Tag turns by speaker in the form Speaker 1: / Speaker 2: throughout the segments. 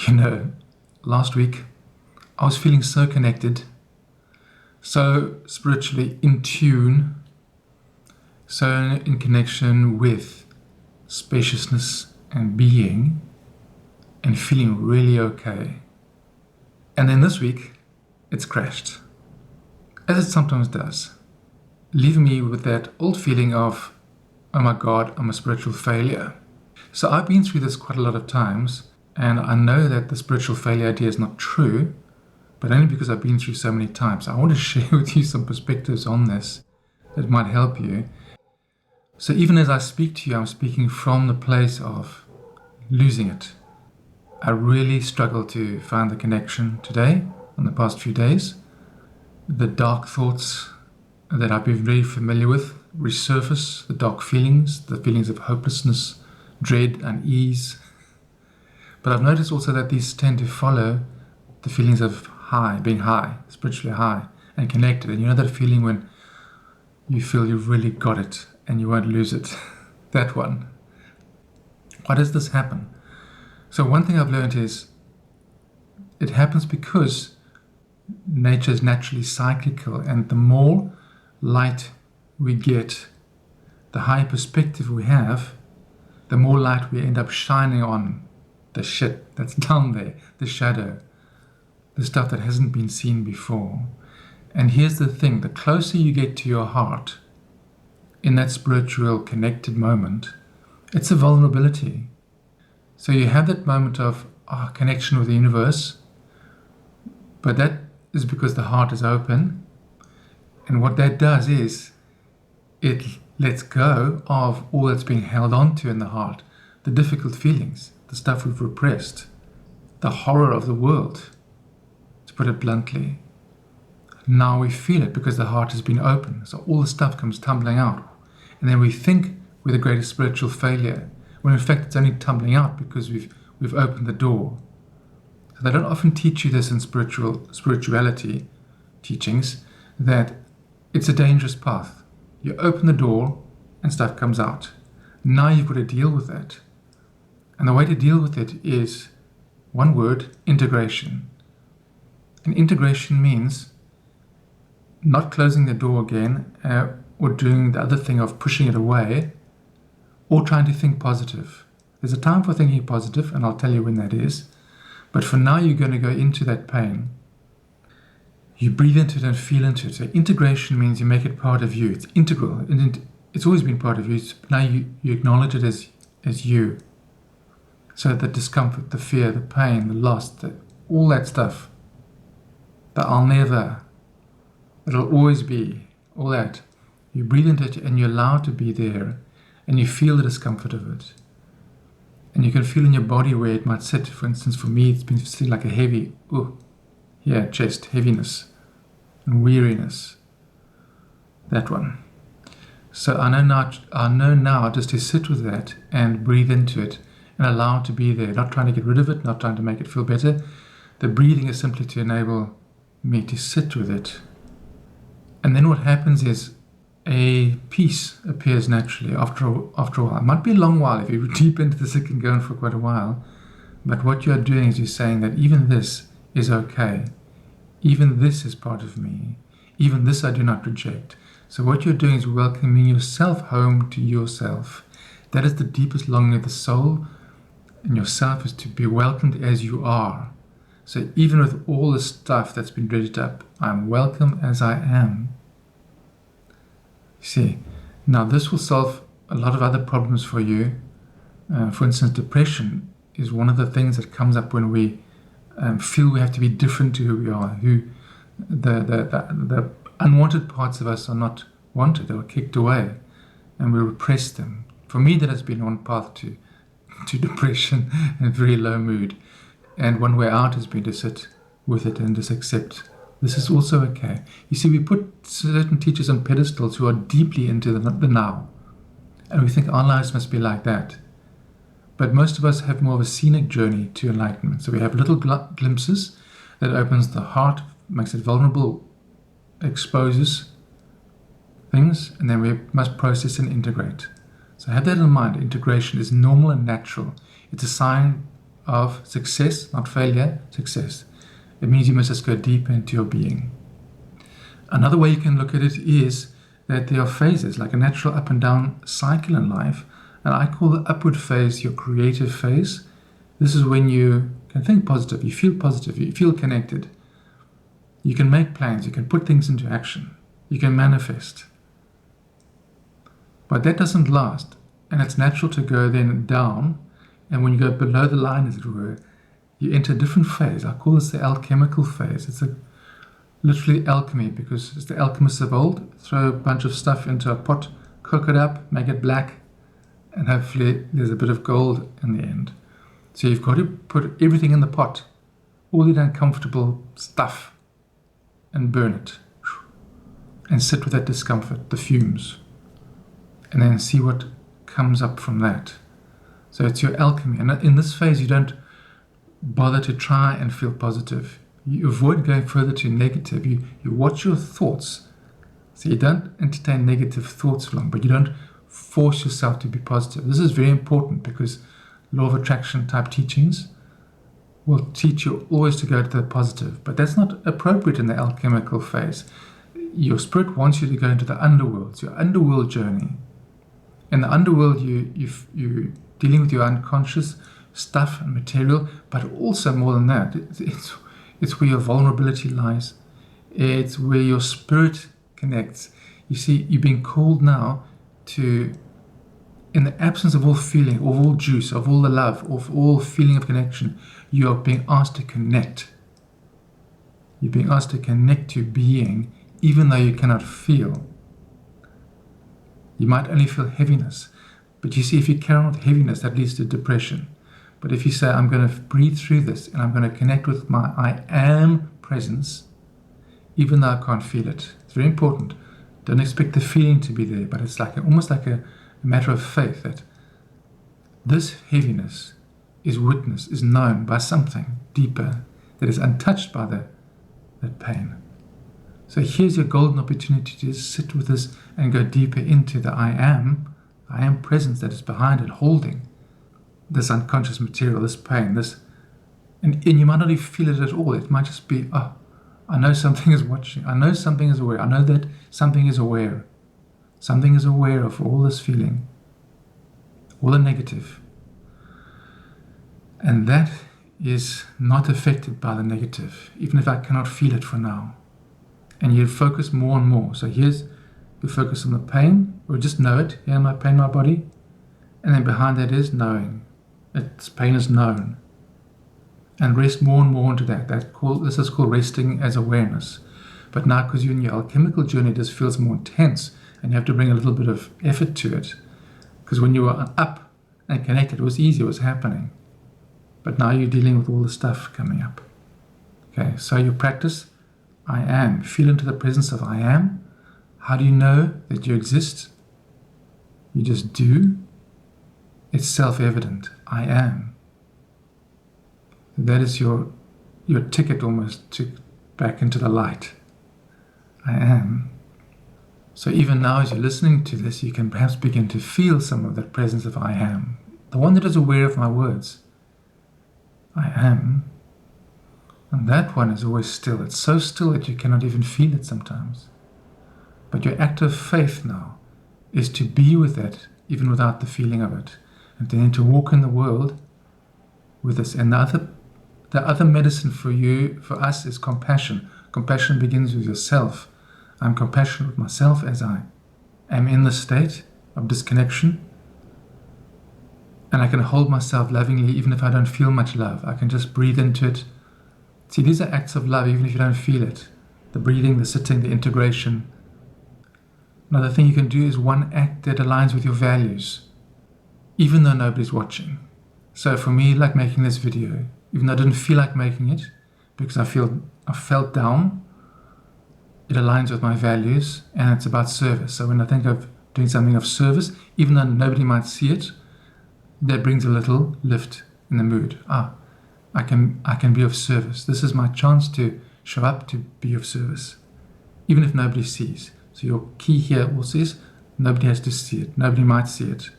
Speaker 1: You know, last week I was feeling so connected, so spiritually in tune, so in connection with spaciousness and being, and feeling really okay. And then this week, it's crashed, as it sometimes does, leaving me with that old feeling of, oh my God, I'm a spiritual failure. So I've been through this quite a lot of times, and I know that the spiritual failure idea is not true, but only because I've been through so many times. I want to share with you some perspectives on this that might help you. So even as I speak to you, I'm speaking from the place of losing it. I really struggle to find the connection today, in the past few days. The dark thoughts that I've been very familiar with resurface, the dark feelings, the feelings of hopelessness, dread, unease. But I've noticed also that these tend to follow the feelings of high, being high, spiritually high and connected. And you know that feeling when you feel you've really got it and you won't lose it. That one. Why does this happen? So one thing I've learned is it happens because nature is naturally cyclical, and the more light we get, the higher perspective we have, the more light we end up shining on the shit that's down there, the shadow, the stuff that hasn't been seen before. And here's the thing, the closer you get to your heart in that spiritual connected moment, it's a vulnerability. So you have that moment of connection with the universe, but that is because the heart is open. And what that does is it lets go of all that's being held on to in the heart, the difficult feelings, the stuff we've repressed, the horror of the world, to put it bluntly. Now we feel it because the heart has been open. So all the stuff comes tumbling out. And then we think we're the greatest spiritual failure, when in fact it's only tumbling out because we've opened the door. So they don't often teach you this in spirituality teachings, that it's a dangerous path. You open the door and stuff comes out. Now you've got to deal with that. And the way to deal with it is, one word, integration. And integration means not closing the door again, or doing the other thing of pushing it away, or trying to think positive. There's a time for thinking positive, and I'll tell you when that is. But for now, you're going to go into that pain. You breathe into it and feel into it. So integration means you make it part of you. It's integral. And it's always been part of you. Now you acknowledge it as you. So the discomfort, the fear, the pain, the loss, all that stuff, the I'll never, it'll always be, all that. You breathe into it and you allow it to be there, and you feel the discomfort of it. And you can feel in your body where it might sit. For instance, for me, it's been sitting like a heavy, chest, heaviness and weariness. That one. So I know now just to sit with that and breathe into it and allow it to be there. Not trying to get rid of it, not trying to make it feel better. The breathing is simply to enable me to sit with it. And then what happens is a peace appears naturally after a while. It might be a long while. If you're deep into this, it can go on for quite a while. But what you're doing is you're saying that even this is okay. Even this is part of me. Even this I do not reject. So what you're doing is welcoming yourself home to yourself. That is the deepest longing of the soul, and yourself is to be welcomed as you are. So even with all the stuff that's been dredged up, I'm welcome as I am. See, now this will solve a lot of other problems for you. For instance, depression is one of the things that comes up when we feel we have to be different to who we are, the unwanted parts of us are not wanted, they were kicked away, and we repress them. For me, that has been one path to depression and very low mood. And one way out has been to sit with it and just accept this is also okay. You see, we put certain teachers on pedestals who are deeply into the now, and we think our lives must be like that. But most of us have more of a scenic journey to enlightenment. So we have little glimpses that opens the heart, makes it vulnerable, exposes things, and then we must process and integrate. So have that in mind. Integration is normal and natural. It's a sign of success, not failure, success. It means you must just go deeper into your being. Another way you can look at it is that there are phases, like a natural up and down cycle in life. And I call the upward phase your creative phase. This is when you can think positive, you feel connected. You can make plans, you can put things into action, you can manifest. But that doesn't last. And it's natural to go then down. And when you go below the line, as it were, you enter a different phase. I call this the alchemical phase. It's literally alchemy, because it's the alchemists of old. Throw a bunch of stuff into a pot, cook it up, make it black, and hopefully there's a bit of gold in the end. So you've got to put everything in the pot, all the uncomfortable stuff, and burn it. And sit with that discomfort, the fumes. And then see what comes up from that. So it's your alchemy. And in this phase, you don't bother to try and feel positive. You avoid going further to negative. You watch your thoughts. So you don't entertain negative thoughts for long, but you don't force yourself to be positive. This is very important, because law of attraction type teachings will teach you always to go to the positive. But that's not appropriate in the alchemical phase. Your spirit wants you to go into the underworld. It's your underworld journey. In the underworld, you're dealing with your unconscious stuff and material, but also more than that, it's where your vulnerability lies. It's where your spirit connects. You see, you're being called now to, in the absence of all feeling, of all juice, of all the love, of all feeling of connection, you are being asked to connect. You're being asked to connect to being, even though you cannot feel. You might only feel heaviness. But you see, if you carry on with heaviness, that leads to depression. But if you say, I'm going to breathe through this, and I'm going to connect with my I am presence, even though I can't feel it. It's very important. Don't expect the feeling to be there, but it's like almost like a matter of faith that this heaviness is witnessed, is known by something deeper that is untouched by that pain. So here's your golden opportunity to just sit with this and go deeper into the I am presence that is behind it, holding this unconscious material, this pain, and you might not even feel it at all. It might just be, I know something is watching. I know something is aware. I know that something is aware. Something is aware of all this feeling, all the negative. And that is not affected by the negative, even if I cannot feel it for now. And you focus more and more. So here's, you focus on the pain, or just know it. Yeah, my pain in my body. And then behind that is knowing. Its pain is known. And rest more and more into that. This is called resting as awareness. But now, because you're in your alchemical journey, this feels more intense, and you have to bring a little bit of effort to it. Because when you were up and connected, it was easy, it was happening. But now you're dealing with all the stuff coming up. Okay, so you practice I am. Feel into the presence of I am. How do you know that you exist? You just do. It's self-evident. I am. That is your ticket almost to back into the light. I am. So even now as you're listening to this, you can perhaps begin to feel some of that presence of I am. The one that is aware of my words. I am. And that one is always still. It's so still that you cannot even feel it sometimes. But your act of faith now is to be with that, even without the feeling of it. And then to walk in the world with this. And the other medicine for you, for us, is compassion. Compassion begins with yourself. I'm compassionate with myself as I am in the state of disconnection. And I can hold myself lovingly even if I don't feel much love. I can just breathe into it. See, these are acts of love even if you don't feel it. The breathing, the sitting, the integration. Another thing you can do is one act that aligns with your values, even though nobody's watching. So for me, like making this video, even though I didn't feel like making it, because I felt down, it aligns with my values, and it's about service. So when I think of doing something of service, even though nobody might see it, that brings a little lift in the mood. I can be of service. This is my chance to show up to be of service, even if nobody sees. So your key here also is nobody has to see it. Nobody might see it.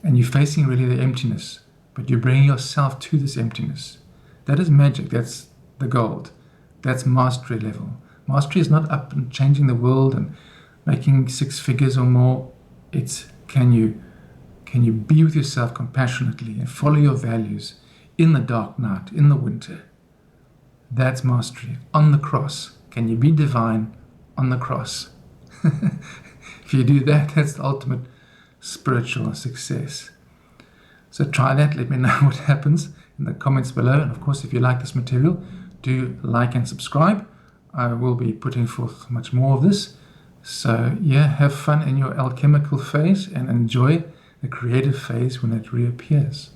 Speaker 1: And you're facing really the emptiness, but you bring yourself to this emptiness. That is magic. That's the gold. That's mastery level. Mastery is not up and changing the world and making 6 figures or more. It's can you be with yourself compassionately and follow your values in the dark night, in the winter. That's mastery. On the cross, can you be divine on the cross? If you do that, that's the ultimate spiritual success. So try that. Let me know what happens in the comments below. And of course, if you like this material, do like and subscribe. I will be putting forth much more of this. So yeah, have fun in your alchemical phase and enjoy the creative phase when it reappears.